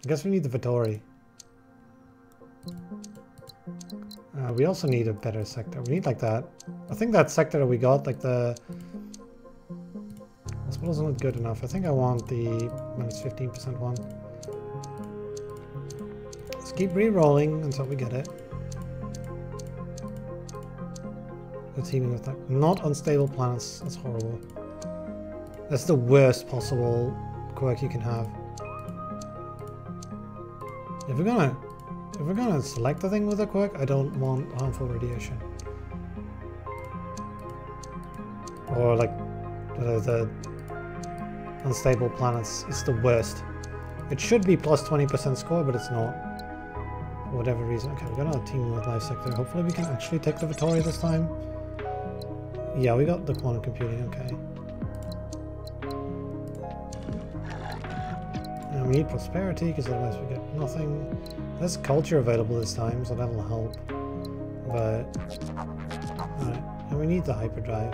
I guess we need the Vittori. We also need a better sector. We need like that. I think that sector that we got, like the... I suppose not good enough. I think I want the minus 15% one. Let's keep re-rolling until we get it. The teaming with like not unstable planets. That's horrible. That's the worst possible quirk you can have. If we're gonna select the thing with a quirk, I don't want harmful radiation. Or like the unstable planets. It's the worst. It should be plus 20% score, but it's not. For whatever reason. Okay, we're gonna team with life sector. Hopefully we can actually take the Vittori this time. Yeah, we got the quantum computing, okay. And we need prosperity, because otherwise we get nothing. There's culture available this time, so that'll help. But... alright, and we need the hyperdrive.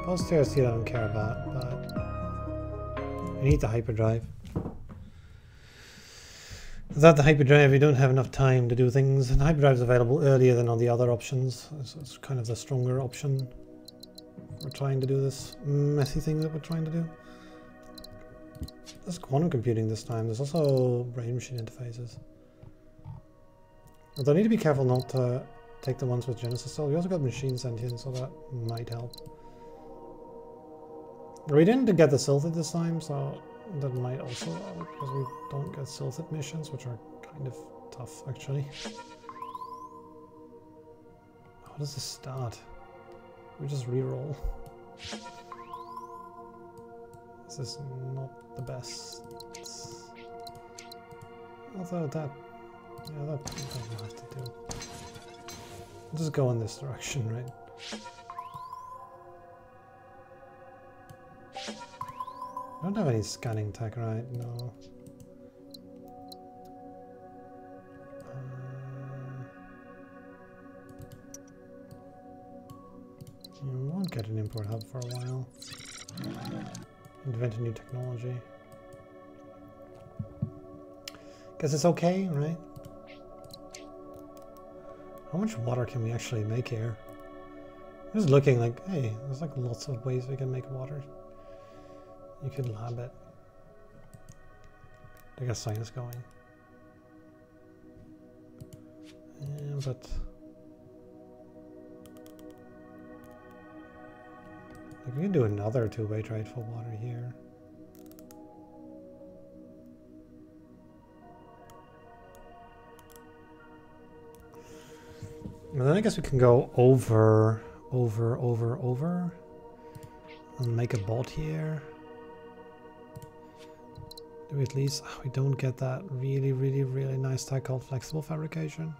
Posterity I don't care about, but... we need the hyperdrive. Without the hyperdrive, we don't have enough time to do things, and the hyperdrive is available earlier than all the other options. So it's kind of the stronger option. We're trying to do this messy thing that we're trying to do. There's quantum computing this time. There's also brain-machine interfaces. Although I need to be careful not to take the ones with Genesis Cell. We also got machine sentience, so that might help. We didn't get the Silthid this time, so that might also help, because we don't get Silthid missions, which are kind of tough, actually. How does this start? We just re-roll. This is not the best. Although that... yeah, that doesn't have to do. We'll just go in this direction, right? I don't have any scanning tech, right? No. We won't get an import hub for a while. Invent a new technology. Guess it's okay, right? How much water can we actually make here? I'm just looking like, hey, there's like lots of ways we can make water. You could lab it. To get science going. Yeah, but... like we can do another two-way trade for water here. And then I guess we can go over, and make a bot here. Do we at least... oh, we don't get that really nice tag called flexible fabrication.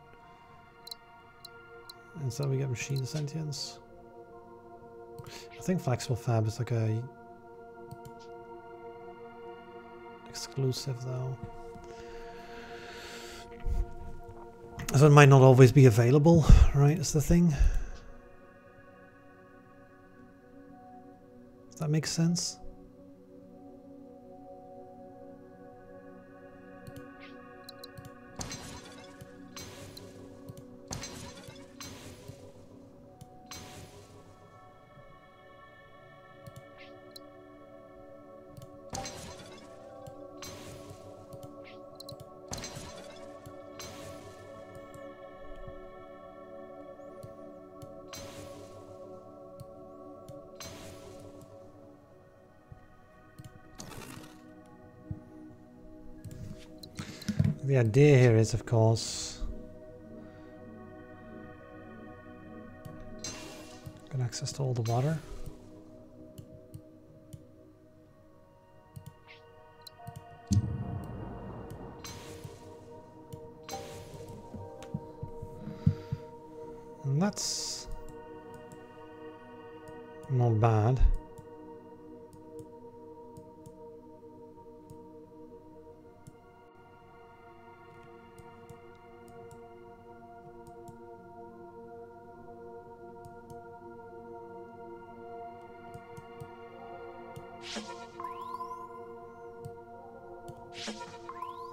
And so we get machine sentience. I think flexible fab is like a... exclusive though. So it might not always be available, right, is the thing. Does that make sense? The idea here is, of course, get access to all the water. And that's not bad.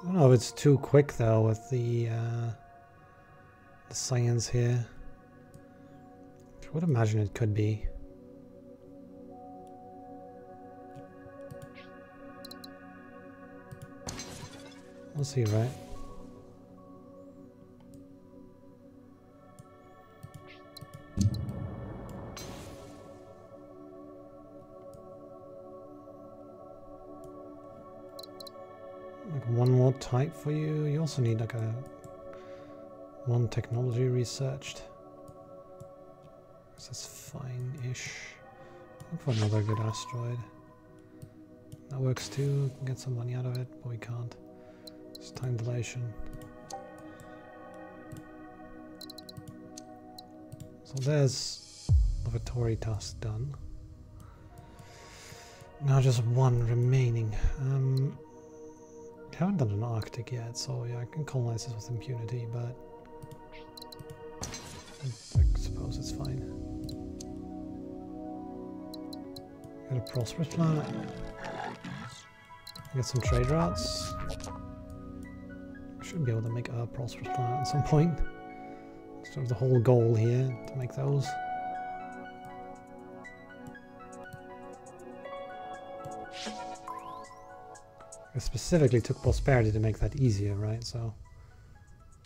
I don't know if it's too quick though with the science here. I would imagine it could be. We'll see, right? Like one more type for you. You also need like one technology researched. So that's fine-ish. Look for another good asteroid. That works too. Can get some money out of it, but we can't. It's time dilation. So there's laboratory task done. Now just one remaining. I haven't done an Arctic yet, so yeah, I can colonize this with impunity, but I suppose it's fine. Got a prosperous planet. Get some trade routes. Should be able to make a prosperous planet at some point. Sort of the whole goal here to make those. I specifically took prosperity to make that easier, right? So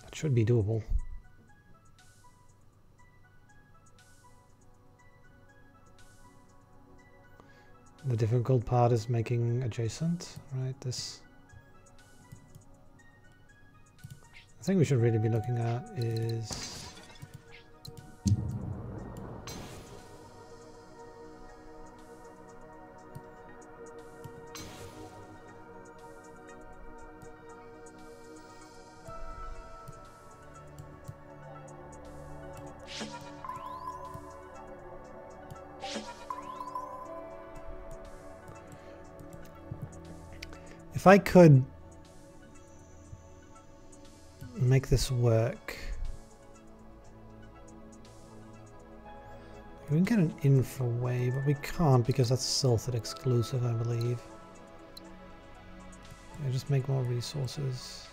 that should be doable. The difficult part is making adjacent, right? This. The thing we should really be looking at is if I could make this work. We can get an infra way, but we can't because that's Silthid exclusive, I believe. Yeah, just make more resources.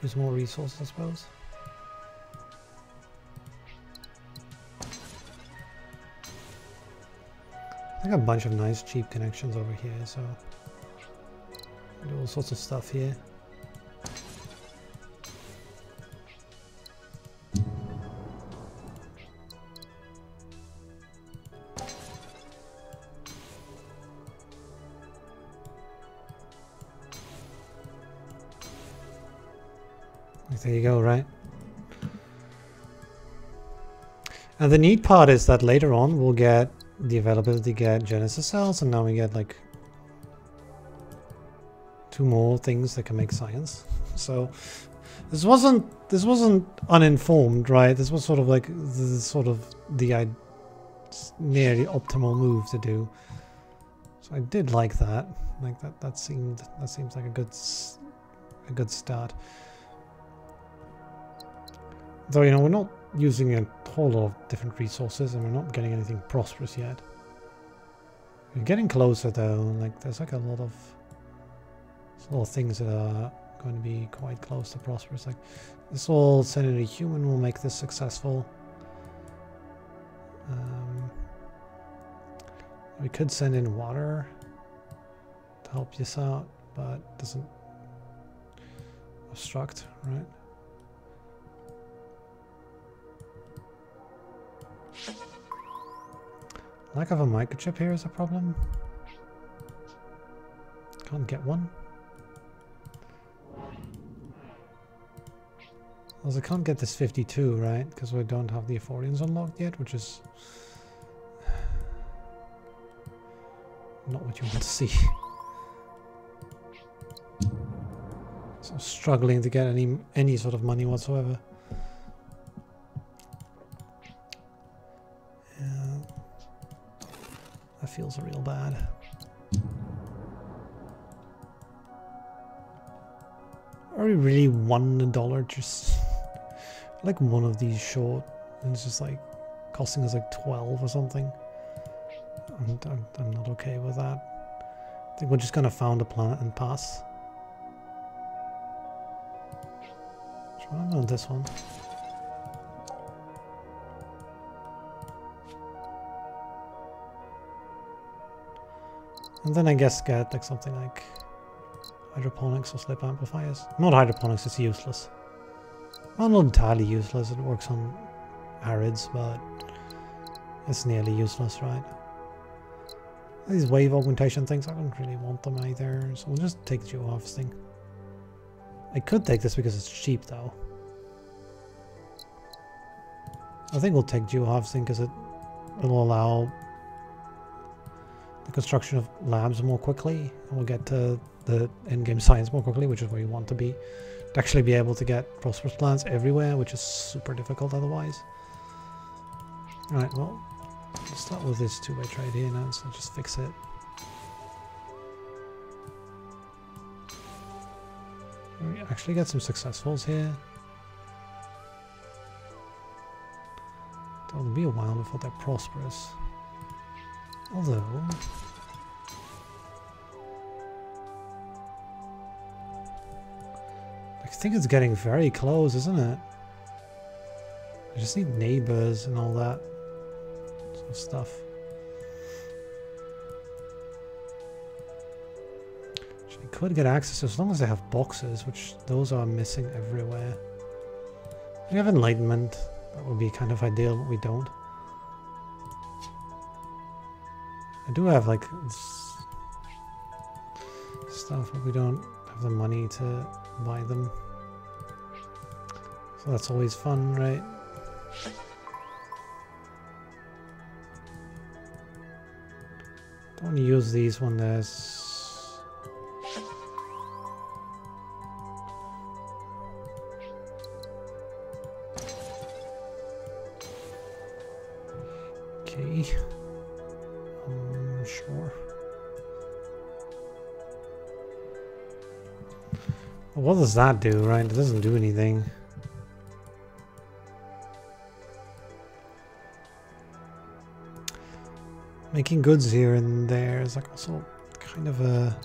Use more resources, I suppose. I got a bunch of nice cheap connections over here, so do all sorts of stuff here. There you go, right? And the neat part is that later on we'll get the availability to get Genesis cells, and now we get like 2 more things that can make science. So this wasn't uninformed, right? This was sort of like the nearly optimal move to do. So I did like that. Like that seems like a good start. Though, you know, we're not using a whole lot of different resources and we're not getting anything prosperous yet. We're getting closer though, like there's like a lot of things that are going to be quite close to prosperous. Like this will send in a human, will make this successful. We could send in water to help this out, but it doesn't obstruct, right? Lack of a microchip here is a problem. Can't get one. Also, can't get this 52, right? Because we don't have the Ephorians unlocked yet, which is not what you want to see. So struggling to get any sort of money whatsoever. That feels real bad. Are we really $1 just like one of these short, and it's just like costing us like 12 or something? I'm not okay with that. I think we're just gonna found a planet and pass. What about this one? And then I guess get like something like hydroponics or slip amplifiers. Not hydroponics, it's useless. Well, not entirely useless, it works on arids, but it's nearly useless, right? These wave augmentation things, I don't really want them either, so we'll just take geoharvesting. I could take this because it's cheap though. I think we'll take geoharvesting because it'll allow the construction of labs more quickly, and we'll get to the in-game science more quickly, which is where you want to be. To actually be able to get prosperous plants everywhere, which is super difficult otherwise. Alright, well, let's start with this two-way trade here now, so just fix it. We actually get some successfuls here. It'll be a while before they're prosperous. Although... I think it's getting very close, isn't it? I just need neighbors and all that sort of stuff. Which I could get access to as long as they have boxes, which those are missing everywhere. We have enlightenment. That would be kind of ideal, but we don't. I do have like stuff, but we don't have the money to buy them. So that's always fun, right? Don't want to use these when there's... Okay. Sure. Well, what does that do, right? It doesn't do anything. Making goods here and there is like also kind of a...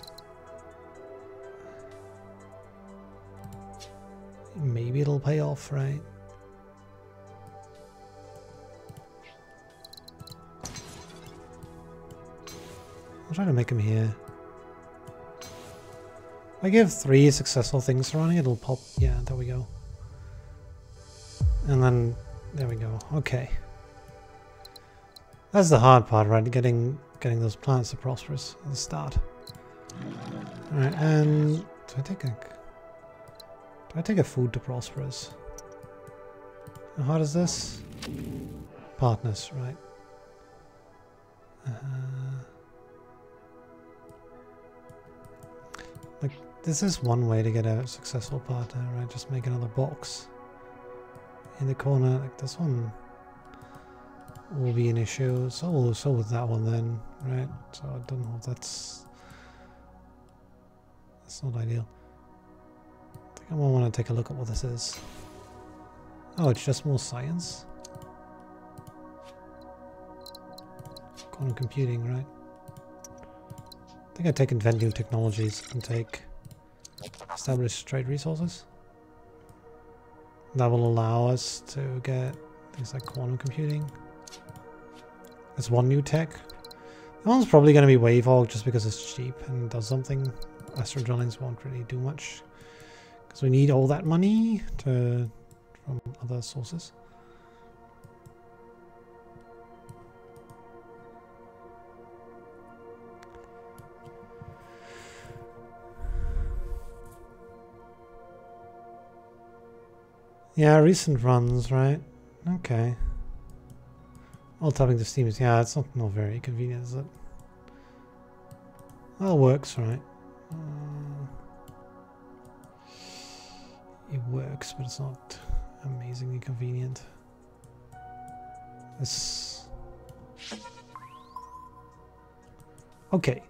Maybe it'll pay off, right? I'll try to make them here. If I give 3 successful things running, it'll pop. Yeah, there we go. And then, there we go. Okay. That's the hard part, right? Getting those plants to prosperous at the start. Alright, and do I take a food to prosperous? How hard is this? Partners, right? Like, this is one way to get a successful partner, right? Just make another box in the corner. Like this one will be an issue. So with that one then, right? So I don't know if that's not ideal. I think I might want to take a look at what this is. Oh, it's just more science. Quantum computing, right? I think I take invent new technologies and take established trade resources. That will allow us to get things like quantum computing. There's one new tech. That one's probably going to be Wavehog just because it's cheap and does something. Astro drillings won't really do much because we need all that money from other sources. Yeah, recent runs, right? Okay. All tapping to Steam is, yeah, it's not very convenient, is it? Well, it works, right? It works, but it's not amazingly convenient. This... Okay.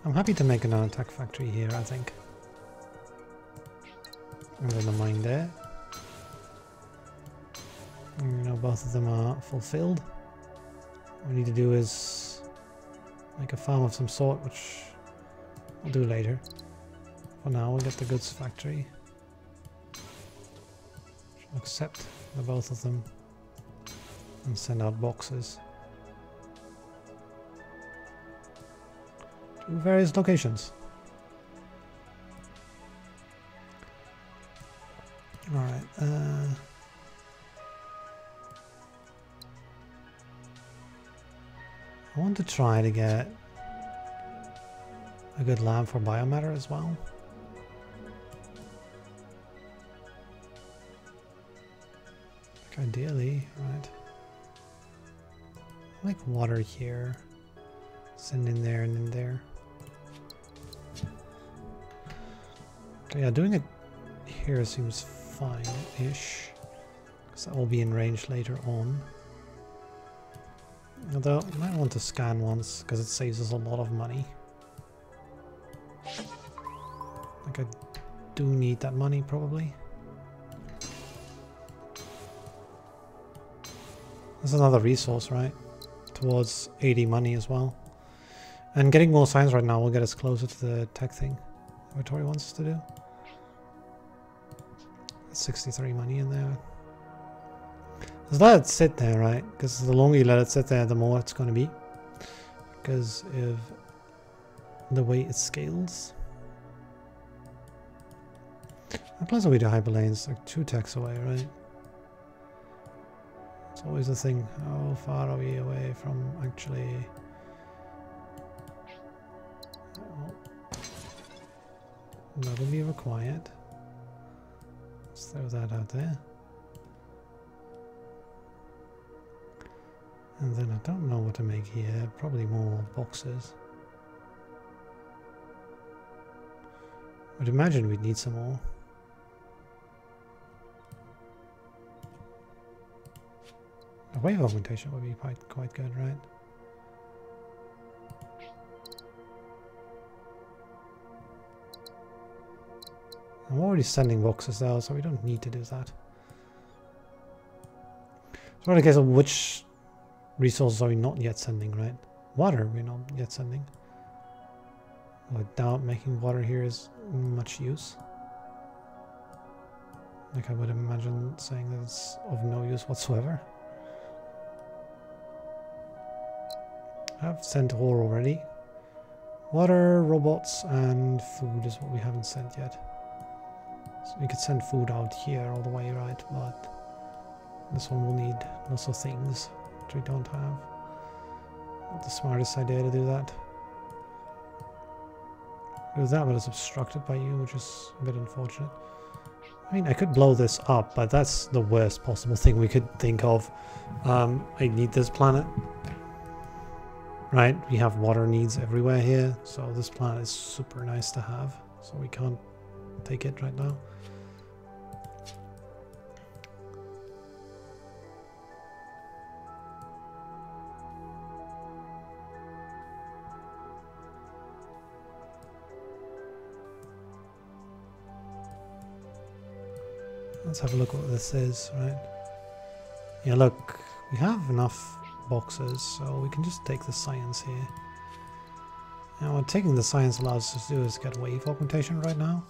I'm happy to make an attack factory here, I think. I'm gonna mine there. You know, both of them are fulfilled. What we need to do is make a farm of some sort, which I'll do later. For now, we'll get the goods factory. Accept the both of them and send out boxes to various locations. Alright, I want to try to get a good lab for biomatter as well. Ideally, right? Like water here. Send in there and in there. Okay, yeah, doing it here seems fine-ish. Because that will be in range later on. Although, I might want to scan once, because it saves us a lot of money. Like, I do need that money, probably. That's another resource, right? Towards 80 money as well. And getting more science right now will get us closer to the tech thing Vittori wants us to do. 63 money in there. Just let it sit there, right? Because the longer you let it sit there, the more it's going to be. Because of the way it scales. And plus we do hyperlanes, like 2 techs away, right? It's always the thing, how far are we away from actually... Oh. That'll be required. Let's throw that out there. And then I don't know what to make here, probably more boxes. I'd imagine we'd need some more. A wave augmentation would be quite good, right? I'm already sending boxes though, so we don't need to do that. So in the case of which resources are we not yet sending, right? Water we're not yet sending. I doubt making water here is much use. Like I would imagine saying that it's of no use whatsoever. I've sent ore already. Water, robots, and food is what we haven't sent yet. So we could send food out here all the way, right? But this one will need lots of things which we don't have. Not the smartest idea to do that. Do that, but it's obstructed by you, which is a bit unfortunate. I mean, I could blow this up, but that's the worst possible thing we could think of. I need this planet. Right, we have water needs everywhere here, so this planet is super nice to have, so we can't take it right now. Let's have a look what this is, right? Yeah, look, we have enough boxes, so we can just take the science here. Now what taking the science allows us to do is get wave augmentation right now.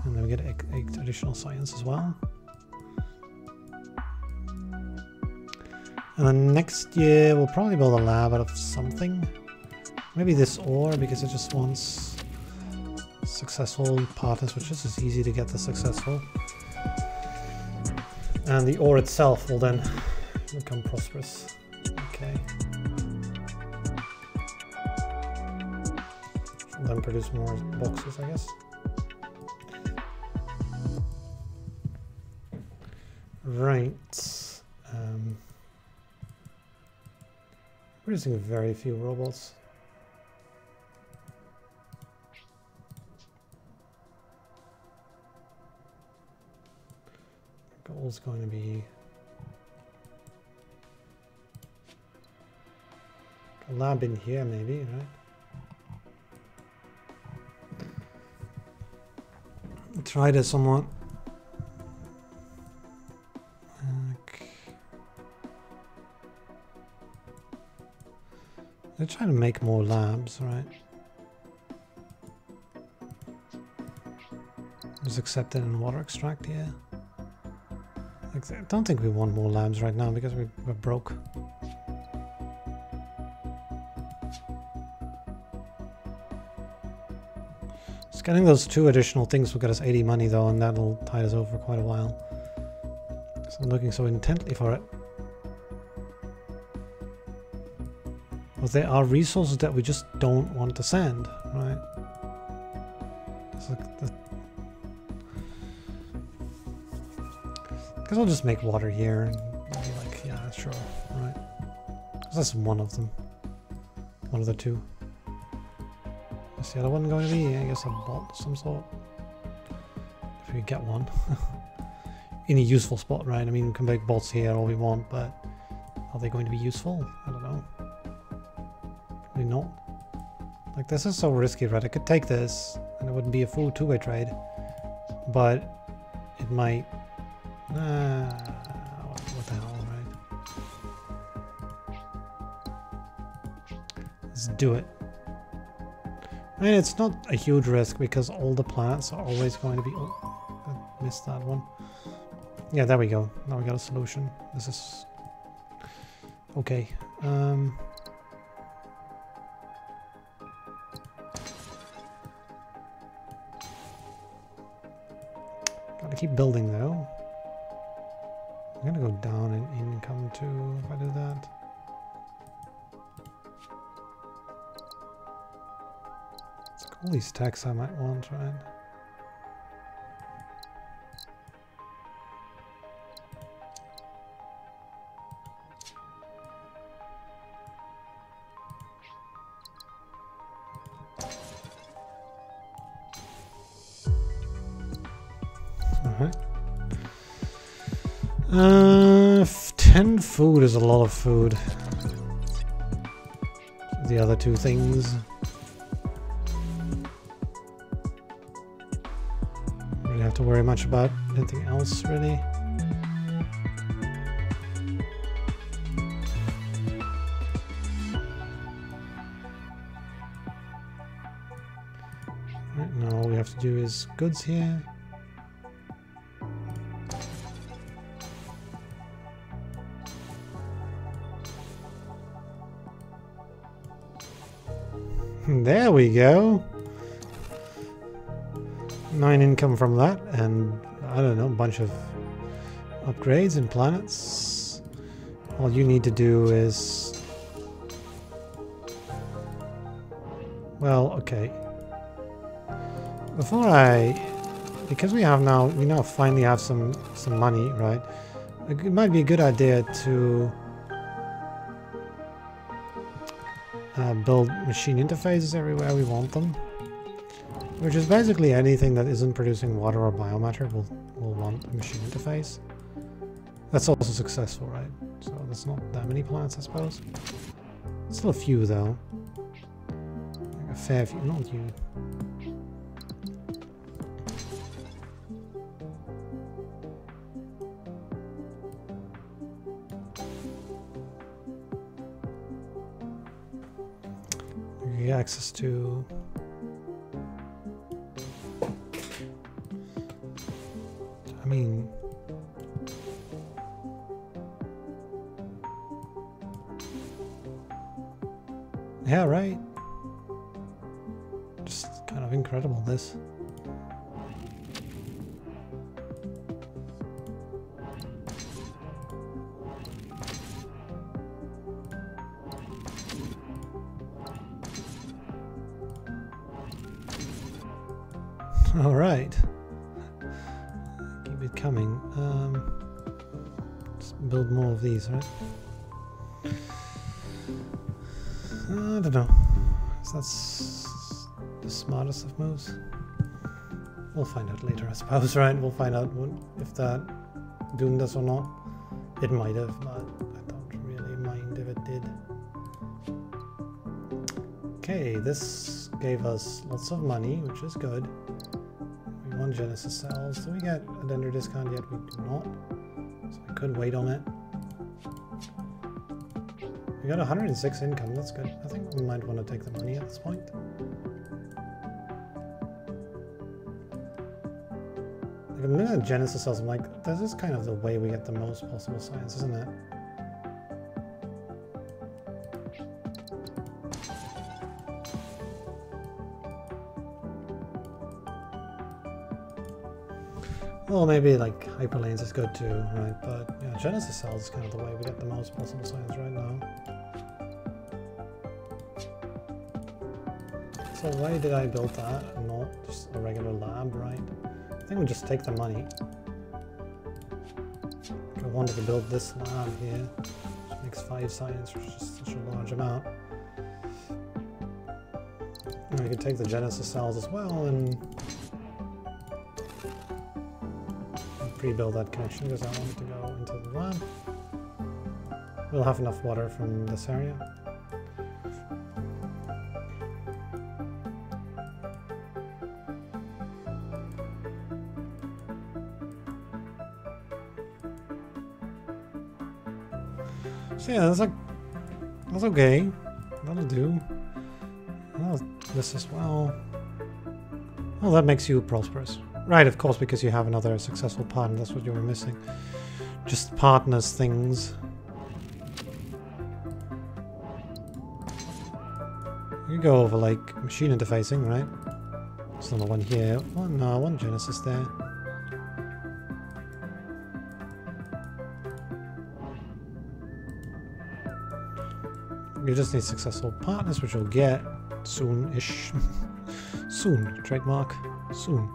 And then we get 8 additional science as well. And then next year we'll probably build a lab out of something. Maybe this ore, because it just wants successful partners, which is just easy to get the successful. And the ore itself will then become prosperous. Okay. And then produce more boxes, I guess. Right. Producing very few robots. Goal's going to be a lab in here, maybe, right? Try to somewhat. They're trying to make more labs, right? Was accepted in water extract here. Like, I don't think we want more labs right now because we're broke. Just getting those 2 additional things will get us 80 money though, and that'll tide us over for quite a while. So I'm looking so intently for it. But there are resources that we just don't want to send, right? It's like the... Because I'll just make water here and be like, yeah, sure, right? Because that's one of them. One of the 2. What's the other one going to be? I guess a bolt of some sort. If we get one. In a useful spot, right? I mean, we can make bolts here all we want, but are they going to be useful? I don't know. Probably not. Like, this is so risky, right? I could take this, and it wouldn't be a full 2-way trade. But it might... what the hell, right? Let's do it. I mean, it's not a huge risk because all the planets are always going to be... Oh, I missed that one. Yeah, there we go. Now we got a solution. This is... Okay. Gotta keep building though. I'm gonna go down in income too if I do that. It's like all these tax I might want, right? Alright. 10 food is a lot of food. The other 2 things. We don't have to worry much about anything else, really. Right now all we have to do is goods here. There we go. 9 income from that, and I don't know, a bunch of upgrades and planets. All you need to do is... Well, okay. Before because we now finally have some money, right? It might be a good idea to build machine interfaces everywhere we want them, which is basically anything that isn't producing water or biomatter will want a machine interface. That's also successful, right? So that's not that many planets, I suppose. Still a few though, like a fair few, not you. Access to I mean yeah, right, just kind of incredible this. All right, keep it coming. Let's build more of these, right? I don't know. That's the smartest of moves. We'll find out later, I suppose, right? We'll find out if that doomed us or not. It might have, but I don't really mind if it did. Okay, this gave us lots of money, which is good. 1 Genesis cells. Do we get a Dender discount yet? We do not. So I could wait on it. We got 106 income, that's good. I think we might want to take the money at this point. I'm looking at Genesis cells, I'm like, this is kind of the way we get the most possible science, isn't it? Well, maybe like hyperlanes is good too, right? But yeah, Genesis cells is kind of the way we get the most possible science right now. So why did I build that and not just a regular lab, right? I think we just take the money. I wanted to build this lab here, which makes 5 science, which is just such a large amount. And we could take the Genesis cells as well and pre-build that connection because I want it to go into the lab. We'll have enough water from this area. So yeah, that's okay. That'll do. Oh, this as well. Oh, that makes you prosperous. Right, of course, because you have another successful partner. That's what you were missing. Just partners things. You go over like machine interfacing, right? There's another one here. One Genesis there. You just need successful partners, which you'll get soon-ish. Soon. Trademark. Soon.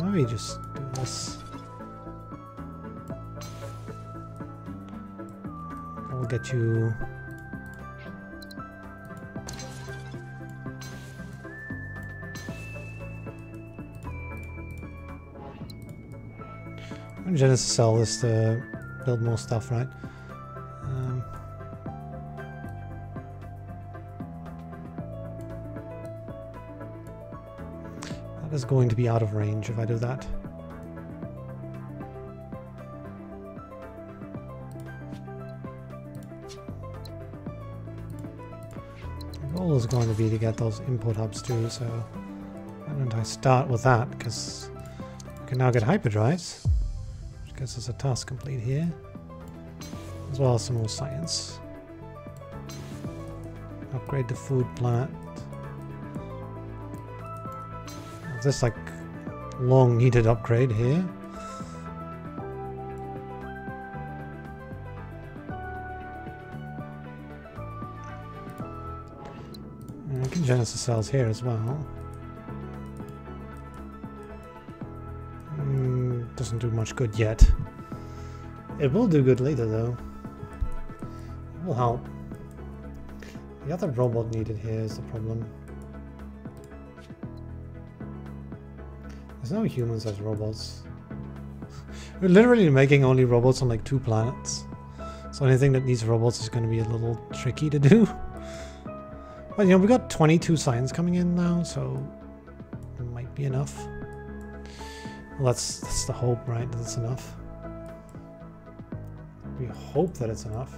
Maybe just do this. I'll get you... Genesis cell is to build more stuff, right? That is going to be out of range if I do that. The goal is going to be to get those input hubs too, so why don't I start with that, because we can now get hyperdrives. Gets us a task complete here, as well as some more science. Upgrade the food plant. This like long needed upgrade here. And I can Genesis cells here as well. Doesn't do much good yet. It will do good later though. It will help. The other robot needed here is the problem. There's no humans as robots. We're literally making only robots on like 2 planets. So anything that needs robots is going to be a little tricky to do. But you know, we got 22 science coming in now, so it might be enough. Well, that's the hope, right? That it's enough. We hope that it's enough.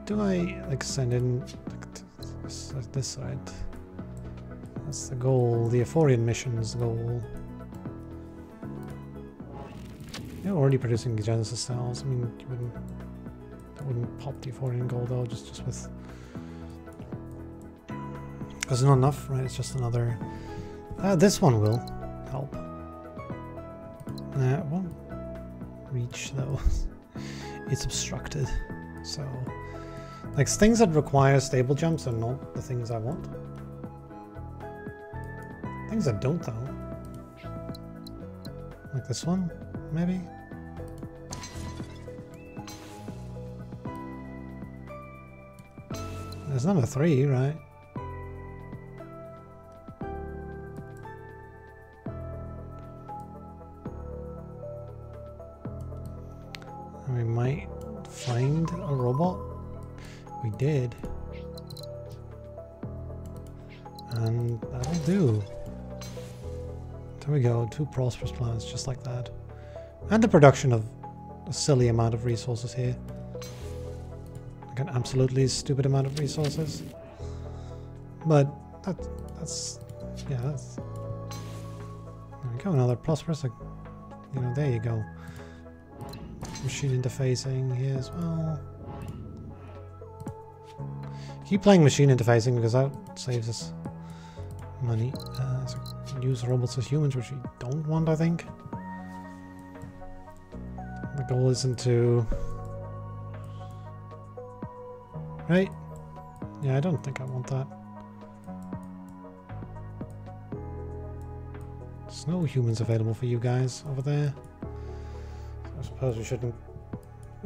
Do I like send in like this side? That's the goal. The Euphorian mission's goal. You're already producing Genesis cells. I mean, that wouldn't pop the Euphorian goal though. Just with because it's not enough, right? It's just another. This one will help. It won't reach though. It's obstructed. So, like things that require stable jumps are not the things I want. Things that don't though. Like this one, maybe? There's number 3, right? We might find a robot. We did. And that'll do. There we go, 2 prosperous planets just like that. And the production of a silly amount of resources here. Like an absolutely stupid amount of resources. but that's yeah, that's there we go, another prosperous, like, you know, there you go. Machine interfacing here as well. Keep playing machine interfacing because that saves us money. So use robots as humans, which we don't want, I think. The goal isn't to... Right? Yeah, I don't think I want that. There's no humans available for you guys over there. So I suppose we shouldn't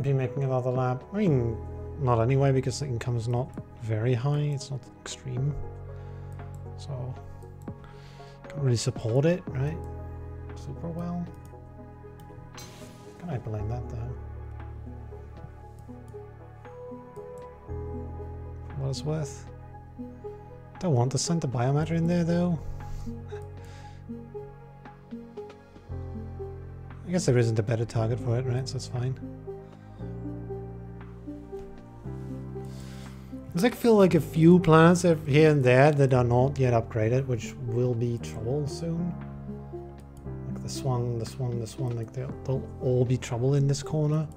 be making another lab. I mean, not anyway, because the income is not very high. It's not extreme. So, can't really support it, right? Super well. Can I blame that though? For what it's worth. Don't want to send the biomatter in there though. I guess there isn't a better target for it, right? So it's fine. Does it feel like a few planets here and there that are not yet upgraded, which will be trouble soon? Like this one, this one, this one, like they'll all be trouble in this corner.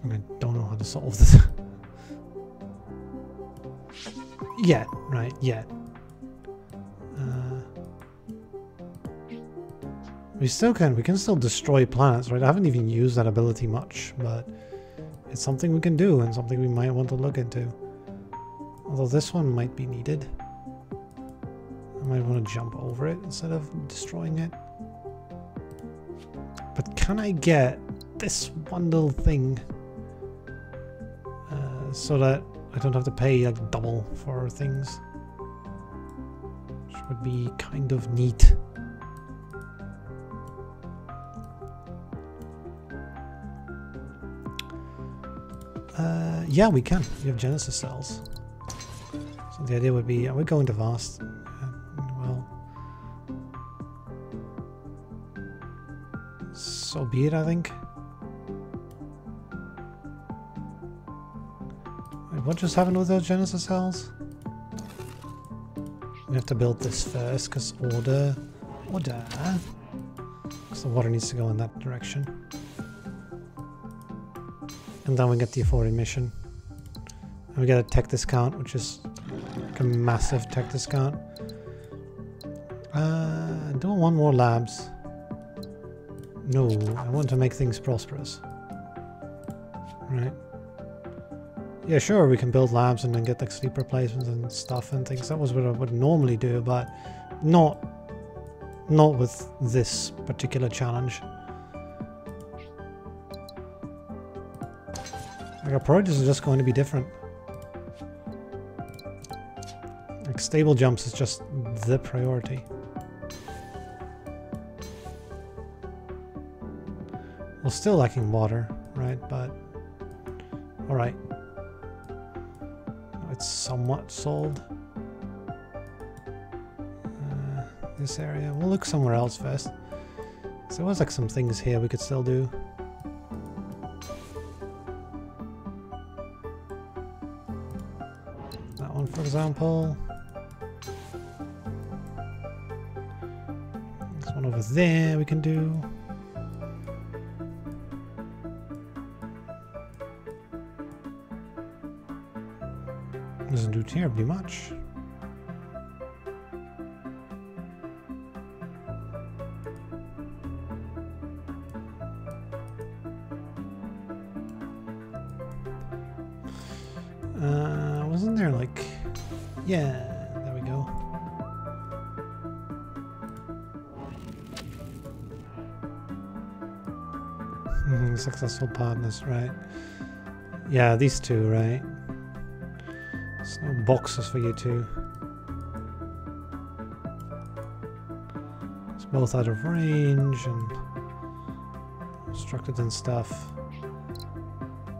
And I don't know how to solve this. Yet, right, yet. We can still destroy planets, right? I haven't even used that ability much, but it's something we can do and something we might want to look into. Although this one might be needed. I might want to jump over it instead of destroying it. But can I get this one little thing so that I don't have to pay like double for things? Which would be kind of neat. Yeah, we can. We have Genesis cells. So the idea would be, we're going to vast. Well, so be it, I think. Wait, what just happened with those Genesis cells? We have to build this first, because order. Because the water needs to go in that direction. And then we get the afforded mission. And we get a tech discount, which is like a massive tech discount. Do I want more labs? No, I want to make things prosperous. Right. Yeah, sure, we can build labs and then get like sleep replacements and stuff and things. That was what I would normally do, but not with this particular challenge. Like our priorities are just going to be different. Like stable jumps is just the priority. We're still lacking water, right? But alright. It's somewhat solved. This area. We'll look somewhere else first. So there was like some things here we could still do. That one, for example. There's one over there we can do. Doesn't do terribly much. Wasn't there like... Yeah, there we go. Successful partners, right? Yeah, these two, right? There's no boxes for you two. It's both out of range and obstructed and stuff.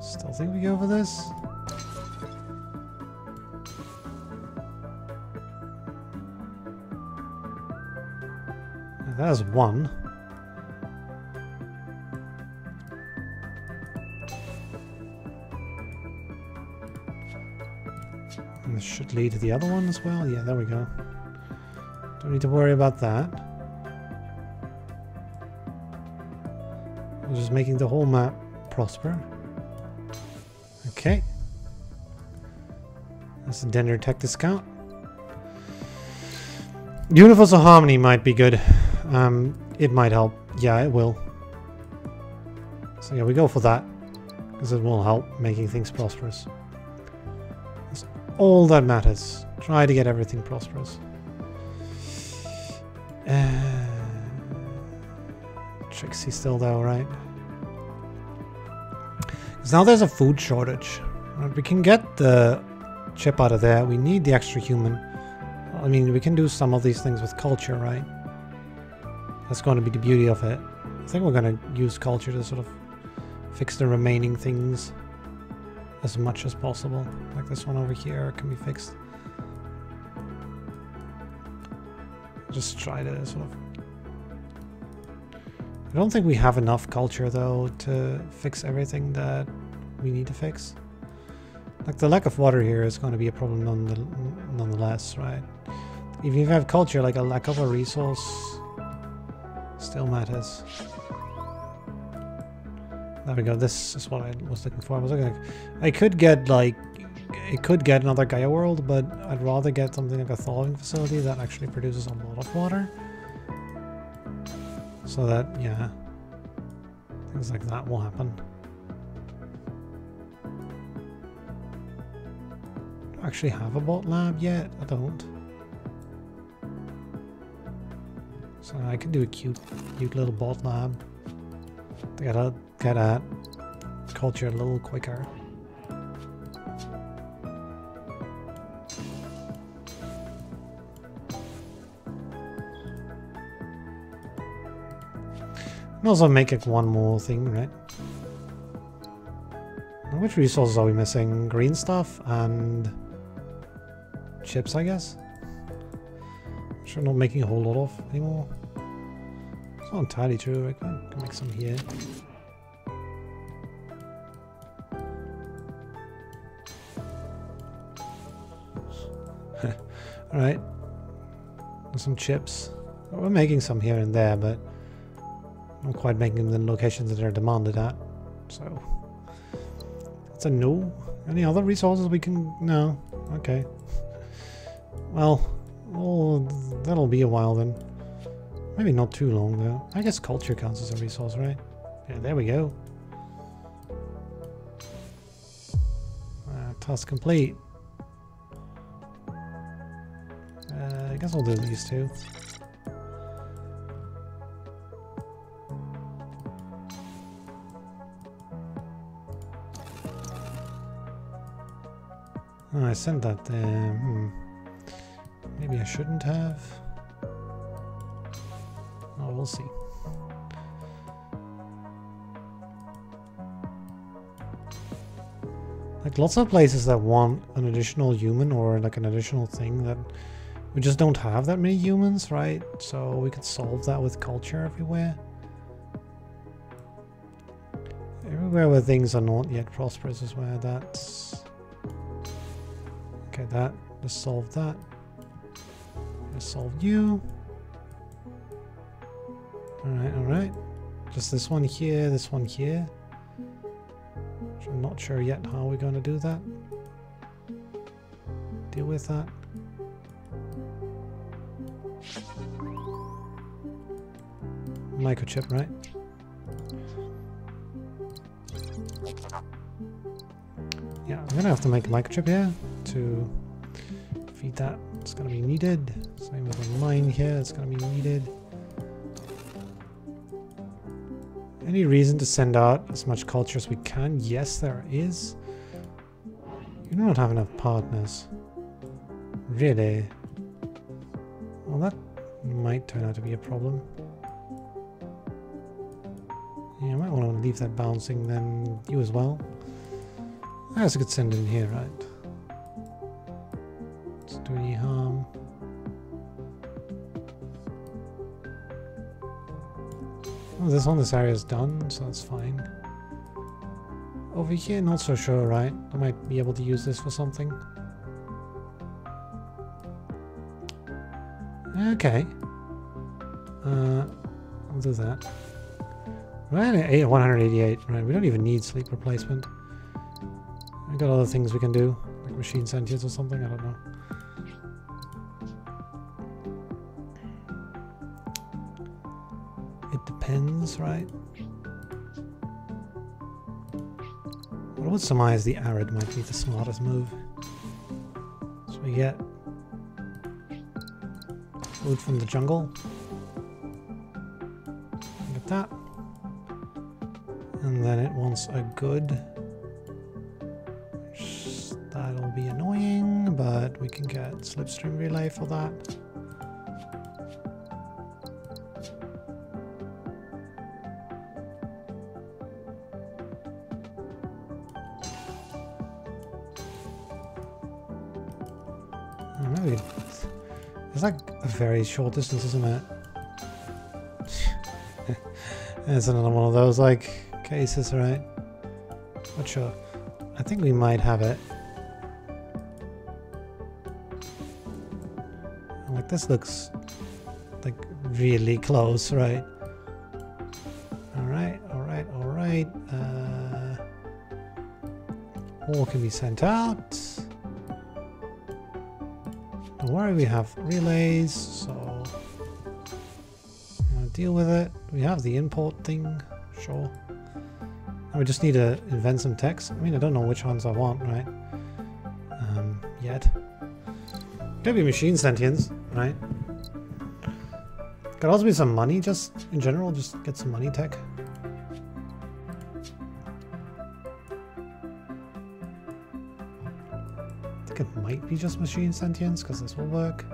Still think we go for this? There's one. And this should lead to the other one as well. Yeah, there we go. Don't need to worry about that. We're just making the whole map prosper. Okay. That's a dinner tech discount. Universal Harmony might be good. It might help. Yeah, it will. So yeah, we go for that. Because it will help making things prosperous. That's all that matters. Try to get everything prosperous. Trixie's still there, right? Because now there's a food shortage. Right, we can get the chip out of there. We need the extra human. I mean, we can do some of these things with culture, right? That's going to be the beauty of it. I think we're going to use culture to sort of fix the remaining things as much as possible. Like this one over here can be fixed. Just try to sort of... I don't think we have enough culture though to fix everything that we need to fix. Like the lack of water here is going to be a problem nonetheless, right? If you have culture, like a lack of a resource still matters. There we go. This is what I was looking for. I was looking. I could get like, it could get another Gaia world, but I'd rather get something like a thawing facility that actually produces a lot of water. So that, yeah, things like that will happen. Do I actually have a bot lab yet? I don't. So I could do a cute little bot lab. I gotta get at culture a little quicker. And also make it one more thing, right? Which resources are we missing? Green stuff and chips, I guess? Which we're not making a whole lot of anymore. It's not entirely true. I can make some here. Alright. Some chips. We're making some here and there, but not quite making them in the locations that they're demanded at. So that's a no. Any other resources we can... No. Okay. Well, that'll be a while then. Maybe not too long though. I guess culture counts as a resource, right? Yeah, there we go. Task complete. I guess I'll do these two. Oh, I sent that there. Maybe I shouldn't have. Oh, we'll see. Like lots of places that want an additional human or like an additional thing that we just don't have that many humans, right? So we could solve that with culture everywhere. Everywhere where things are not yet prosperous is where that's... Okay, that. Let's solve that. Let's solve you. Alright, alright. Just this one here, this one here. Which I'm not sure yet how we're going to do that. Deal with that. Microchip, right? Yeah, I'm gonna have to make a microchip here to feed that. It's gonna be needed. Same with the mine here, it's gonna be needed. Any reason to send out as much culture as we can? Yes, there is. You do not have enough partners. Really? Well, that might turn out to be a problem. Yeah, I might want to leave that bouncing, then you as well. I guess I could send it in here, right? Doesn't do any harm. Oh, this area is done, so that's fine. Over here, not so sure, right? I might be able to use this for something. Okay. I'll do that. Right, 188. Right, we don't even need sleep replacement. We got other things we can do, like machine sentience or something. I don't know. It depends, right? I would surmise the arid might be the smartest move. So we get food from the jungle. Get that. And then it wants a good. That'll be annoying, but we can get slipstream relay for that. Maybe it's like a very short distance, isn't it? It's another one of those like cases, right? Not sure. I think we might have it. Like this looks like really close, right? Alright, alright, alright. Ore can be sent out. Don't worry, we have relays, so deal with it. We have the import thing, sure. And we just need to invent some text. I mean, I don't know which ones I want, right? Yet. Could be machine sentience, right? Could also be some money, just in general, just get some money tech. I think it might be just machine sentience, because this will work.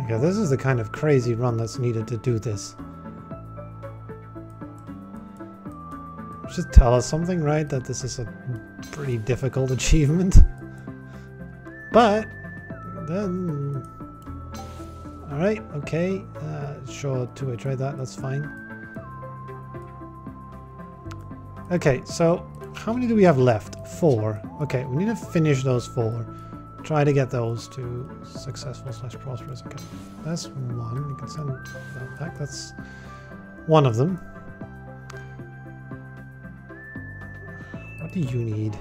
Okay, this is the kind of crazy run that's needed to do this. Just tell us something, right? That this is a pretty difficult achievement. But then, all right, okay, sure, two-way trade that's fine. Okay, so how many do we have left? 4. Okay, we need to finish those 4. Try to get those to successful / prosperous. Okay, that's 1. You can send that back. That's one of them. What do you need?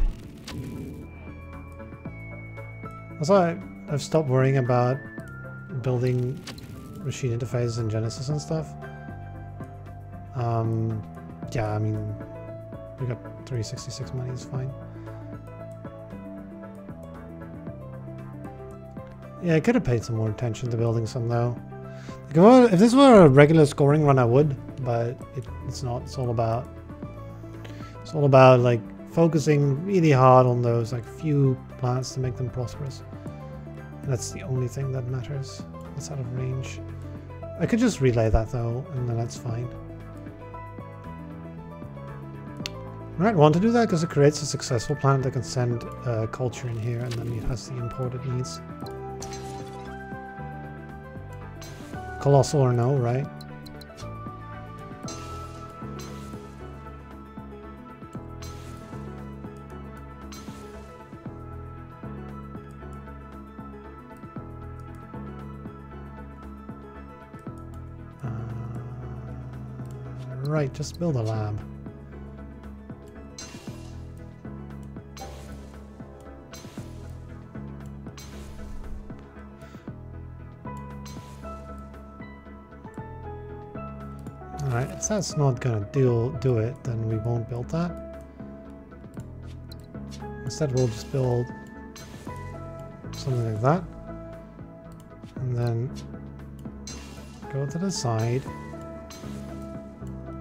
Also, I've stopped worrying about building machine interfaces in Genesis and stuff. Yeah, I mean, we got 366 money, is fine. Yeah, I could have paid some more attention to building some though. Like, if this were a regular scoring run, I would, but it's not. It's all about like focusing really hard on those like few plants to make them prosperous. And that's the only thing that matters. That's out of range. I could just relay that though, and then that's fine. I might want to do that because it creates a successful plant that can send culture in here, and then it has the import it needs. Colossal or no, right? Right, just build a lab. Alright, if that's not gonna do it, then we won't build that. Instead we'll just build something like that. And then go to the side,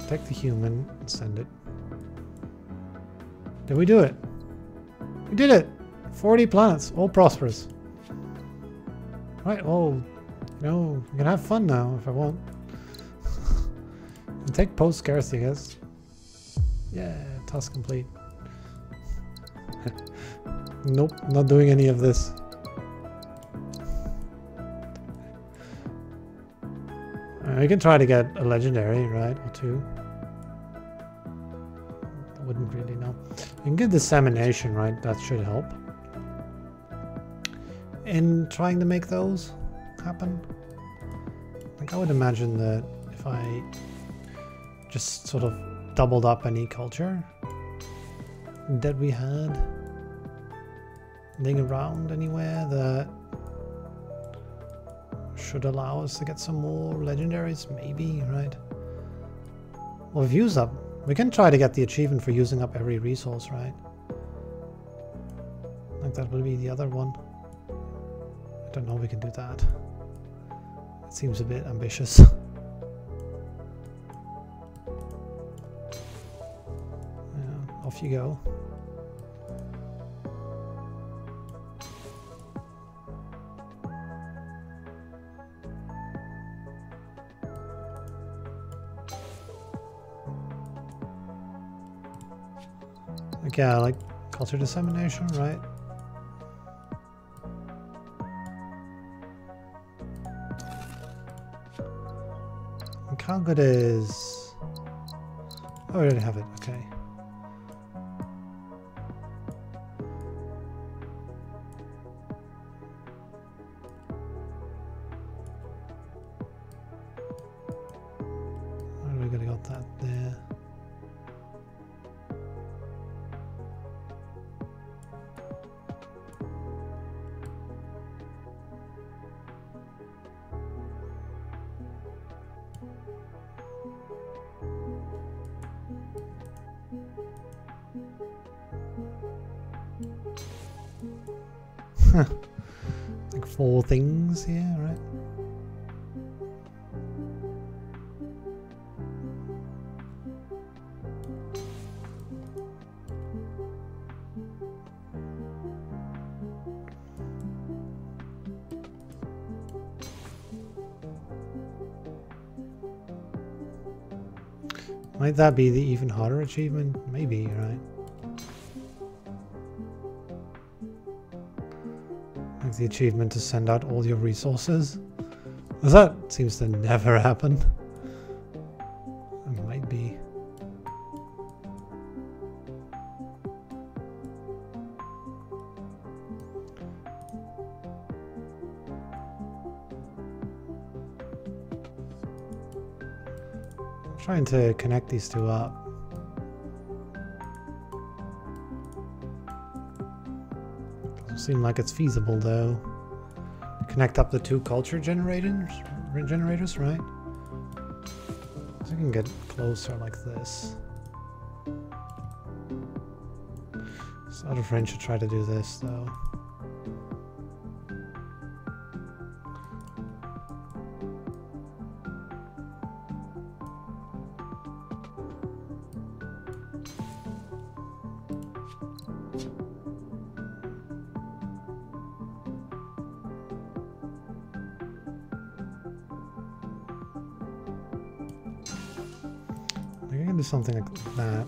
take the human, and send it. Did we do it? We did it! 40 planets, all prosperous. Right, well, you know, we can have fun now if I want. And take post scarcity, I guess. Yeah, task complete. Nope, not doing any of this. We can try to get a legendary, right? Or 2. That wouldn't don't really know. You can get dissemination, right? That should help in trying to make those happen. Like I would imagine that if I just sort of doubled up any culture that we had laying around anywhere, that should allow us to get some more legendaries, maybe, right? Well, we've used up. We can try to get the achievement for using up every resource, right? Like that would be the other one. I don't know if we can do that. It seems a bit ambitious. Yeah, off you go. Like, yeah, like culture dissemination, right? Like how good is... Oh, I already have it, okay. Where are we gonna got that there? Like 4 things here, right? Might that be the even harder achievement? Maybe, right? Like the achievement to send out all your resources. That seems to never happen. It might be. I'm trying to connect these two up. Seem like it's feasible though. Connect up the 2 culture generators, right? So I can get closer like this. So other friend should try to do this though. I can do something like that,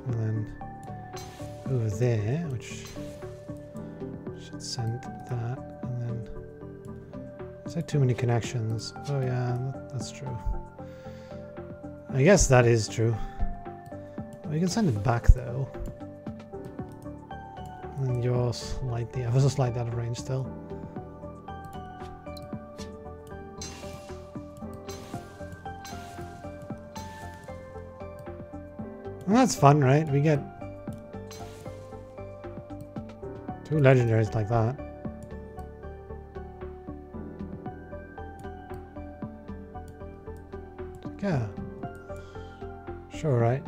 and then over there, which should send that, and then is there too many connections? Oh yeah, that's true. I guess that is true. We can send it back though. And then you're slightly, ever so slightly out of range still. Well, that's fun, right? We get 2 legendaries like that. Yeah. Sure, right?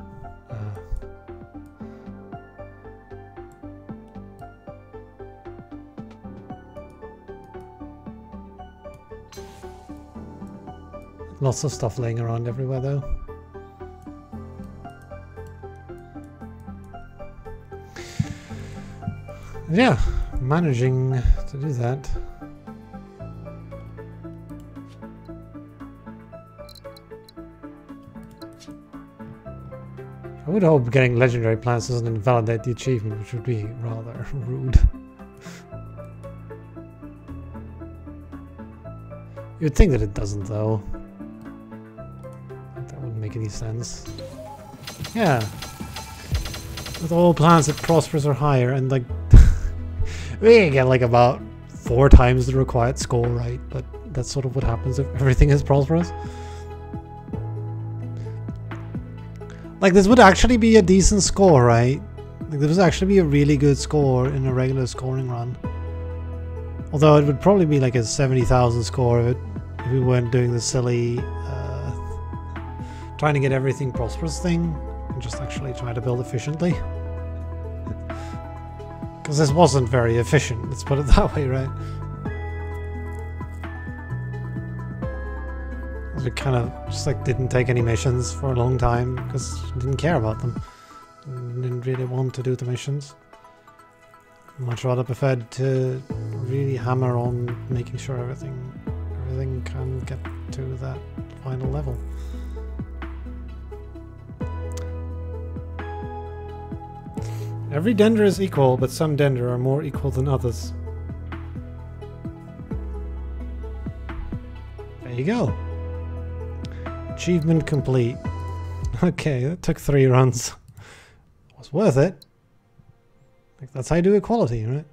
Lots of stuff laying around everywhere though. Yeah, managing to do that. I would hope getting legendary plants doesn't invalidate the achievement, which would be rather rude. You'd think that it doesn't though. That wouldn't make any sense. Yeah. With all planets that prosperous or higher, and like we can get like about 4 times the required score, right? But that's sort of what happens if everything is prosperous. Like this would actually be a decent score, right? Like this would actually be a really good score in a regular scoring run. Although it would probably be like a 70,000 score if we weren't doing the silly trying to get everything prosperous thing and just actually try to build efficiently. Because this wasn't very efficient, let's put it that way, right? We kind of just like didn't take any missions for a long time because we didn't care about them. We didn't really want to do the missions. Much rather preferred to really hammer on making sure everything can get to that final level. Every Dender is equal, but some Dender are more equal than others. There you go. Achievement complete. Okay, that took 3 runs. Was worth it. Like, that's how you do equality, right?